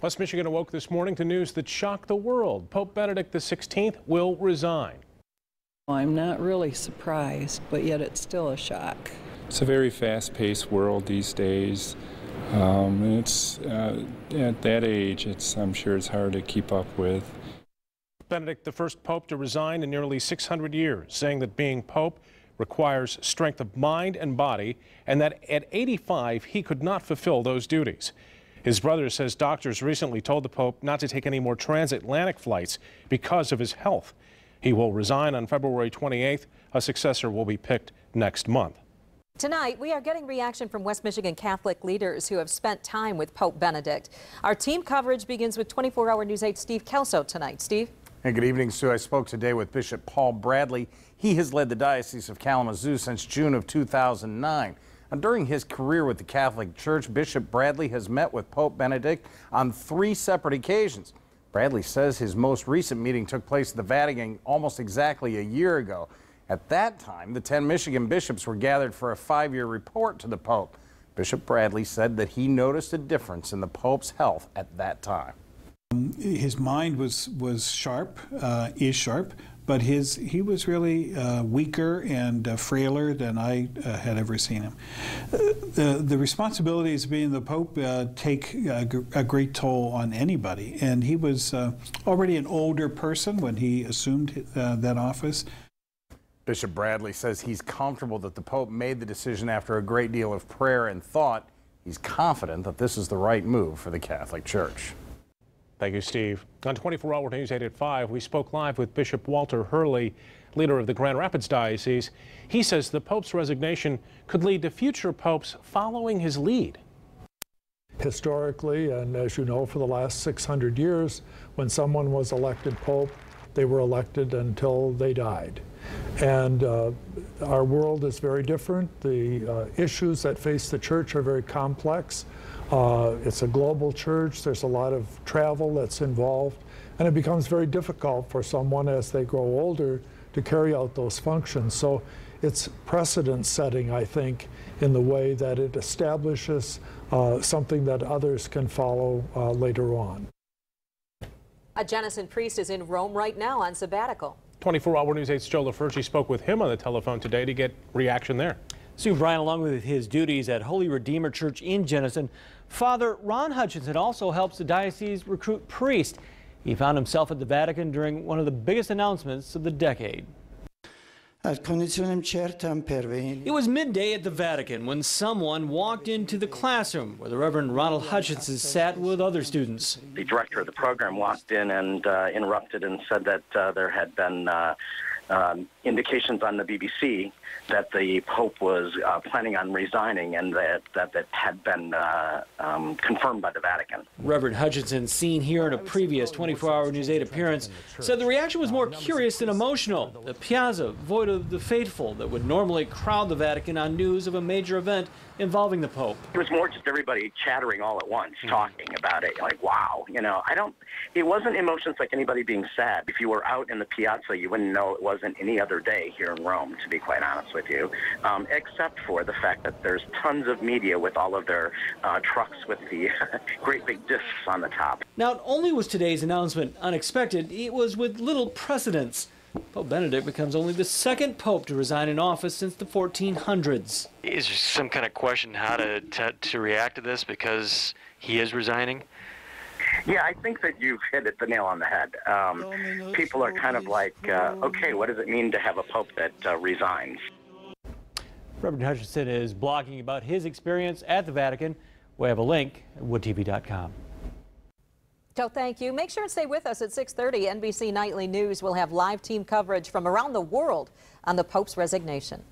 West Michigan awoke this morning to news that shocked the world. Pope Benedict XVI will resign. I'm not really surprised, but yet it's still a shock. It's a very fast-paced world these days. And it's at that age, I'm sure it's hard to keep up with. Benedict, the first pope to resign in nearly 600 years, saying that being pope requires strength of mind and body, and that at 85 he could not fulfill those duties. His brother says doctors recently told the pope not to take any more transatlantic flights because of his health. He will resign on February 28th. A successor will be picked next month. Tonight, we are getting reaction from West Michigan Catholic leaders who have spent time with Pope Benedict. Our team coverage begins with 24-hour News 8 Steve Kelso tonight. Steve? Hey, good evening, Sue. I spoke today with Bishop Paul Bradley. He has led the Diocese of Kalamazoo since June of 2009. And during his career with the Catholic Church, Bishop Bradley has met with Pope Benedict on 3 separate occasions. Bradley says his most recent meeting took place at the Vatican almost exactly a year ago. At that time, the 10 Michigan bishops were gathered for a 5-year report to the Pope. Bishop Bradley said that he noticed a difference in the Pope's health at that time. His mind was sharp, is sharp, but he was really weaker and frailer than I had ever seen him. The responsibilities of being the Pope take a great toll on anybody, and he was already an older person when he assumed that office. Bishop Bradley says he's comfortable that the Pope made the decision after a great deal of prayer and thought. He's confident that this is the right move for the Catholic Church. Thank you, Steve. On 24-hour News 8 at 5, we spoke live with Bishop Walter Hurley, leader of the Grand Rapids Diocese. He says the Pope's resignation could lead to future popes following his lead. Historically, and as you know, for the last 600 years, when someone was elected Pope, they were elected until they died. And our world is very different. The issues that face the church are very complex. It's a global church. There's a lot of travel that's involved, and it becomes very difficult for someone as they grow older to carry out those functions. So it's precedent setting, I think, in the way that it establishes something that others can follow later on. A Jenison priest is in Rome right now on sabbatical. 24-hour News 8's Joe LaFurci spoke with him on the telephone today to get reaction there. Sue Bryan, along with his duties at Holy Redeemer Church in Jenison, Father Ron Hutchinson also helps the diocese recruit priests. He found himself at the Vatican during one of the biggest announcements of the decade. It was midday at the Vatican when someone walked into the classroom where the Reverend Ronald Hutchinson sat with other students. The director of the program walked in and interrupted and said that there had been indications on the BBC that the Pope was planning on resigning, and that had been confirmed by the Vatican. Reverend Hutchinson, seen here in a previous 24-hour News 8 appearance, said the reaction was more curious than emotional. The piazza, void of the faithful that would normally crowd the Vatican on news of a major event involving the Pope. It was more just everybody chattering all at once, talking about it, like, wow, you know, it wasn't emotions like anybody being sad. If you were out in the piazza, you wouldn't know it wasn't any other day here in Rome, to be quite honest with you, except for the fact that there's tons of media with all of their trucks with the great big discs on the top. Not only was today's announcement unexpected, it was with little precedence. Pope Benedict becomes only the second pope to resign in office since the 1400s. Is there some kind of question how to react to this because he is resigning? Yeah, I think that you've hit the nail on the head. People are kind of like, okay, what does it mean to have a pope that resigns? Reverend Hutchinson is blogging about his experience at the Vatican. We have a link at woodtv.com. Joe, thank you. Make sure and stay with us at 6:30. NBC Nightly News will have live team coverage from around the world on the Pope's resignation.